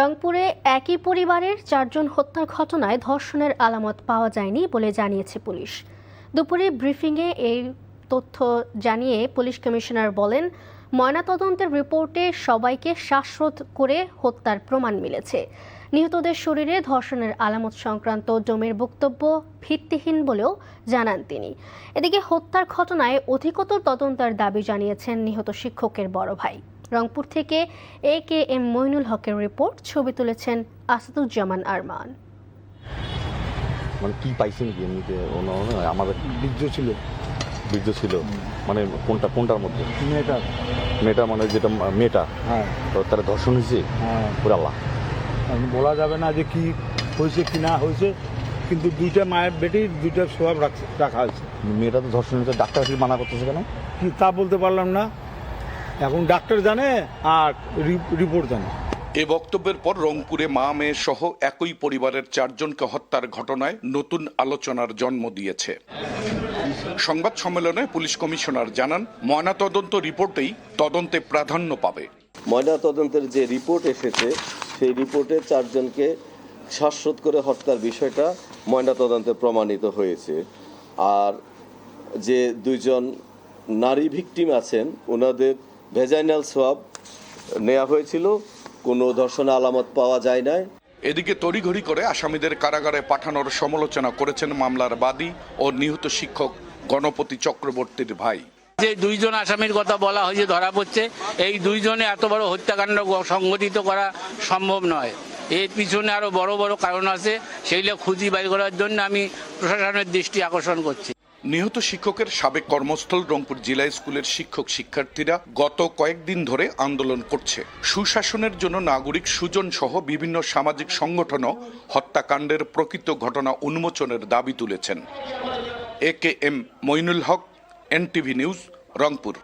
রংপুরে একই পরিবারের 4 জন হত্যার ঘটনায় ধর্ষণের আলামত পাওয়া যায়নি বলে জানিয়েছে পুলিশ। দুপুরে ব্রিফিংয়ে এই তথ্য জানিয়ে পুলিশ কমিশনার বলেন, ময়নাতদন্তের রিপোর্টে সবাইকে শ্বাসরোধ করে হত্যার প্রমাণ মিলেছে। নিহতদের শরীরে ধর্ষণের আলামত সংক্রান্ত ডোমের বক্তব্য ভিত্তিহীন বলেও জানান তিনি। এদিকে হত্যার ঘটনায় অধিকতর তদন্তের দাবি জানিয়েছেন নিহত শিক্ষকের বড় ভাই। রংপুর থেকে AKM মইনুল হকের রিপোর্ট, ছবি তুলেছেন আসাদুজ্জামান আরমান। মানে কি পাইছেন কি এমনিতে আমাদের বীর্য ছিল মানে কোনটার মধ্যে মেয়েটা মানে যেটা মেয়েটা হ্যাঁ তো তারা ধর্ষণ হয়েছে হ্যাঁ পুরো আল্লাহ বলা যাবে না যে কি হয়েছে কি না হয়েছে, কিন্তু দুইটা মায়ের বেটির দুইটা স্বভাব রাখা হয়েছে। মেয়েটা তো ধর্ষণ হয়েছে, ডাক্তার কি মানা করতেছে কেন কি তা বলতে পারলাম না, এখন ডাক্তার জানে আর রিপোর্ট জানে। এ বক্তব্যের পর রংপুরে মা মেয়ে সহ একই পরিবারের 4 জনকে হত্যার ঘটনায় নতুন আলোচনার জন্ম দিয়েছে। সংবাদ সম্মেলনে পুলিশ কমিশনার জানান, ময়নাতদন্ত রিপোর্টেই তদন্তে প্রাধান্য পাবে। ময়নাতদন্তের যে রিপোর্ট এসেছে সেই রিপোর্টে 4 জনকে শ্বাসরোধ করে হত্যার বিষয়টা ময়নাতদন্তে প্রমাণিত হয়েছে। আর যে 2 জন নারী ভিকটিম আছেন ওনাদের ভেজাইনাল সোয়াব নেওয়া হয়েছিল, কোনো ধর্ষণের আলামত পাওয়া যায় নাই। এদিকে তড়িঘড়ি করে আসামিদের কারাগারে পাঠানোর সমালোচনা করেছেন মামলার বাদী ও নিহত শিক্ষক গণপতি চক্রবর্তীর ভাই। যে 2 জন আসামির কথা বলা হয়েছে ধরা পড়ছে, এই 2 জনে এত বড় হত্যাকাণ্ড সংগঠিত করা সম্ভব নয়। এর পিছনে আরো বড় বড় কারণ আছে, সেইগুলো খুঁজি বাই করার জন্য আমি প্রশাসনের দৃষ্টি আকর্ষণ করছি। নিহত শিক্ষকের সাবেক কর্মস্থল রংপুর জেলা স্কুলের শিক্ষক শিক্ষার্থীরা গত কয়েকদিন ধরে আন্দোলন করছে। সুশাসনের জন্য নাগরিক সুজন সহ বিভিন্ন সামাজিক সংগঠনও হত্যাকাণ্ডের প্রকৃত ঘটনা উন্মোচনের দাবি তুলেছেন। AKM Moinul Haque, NTV news, Rangpur.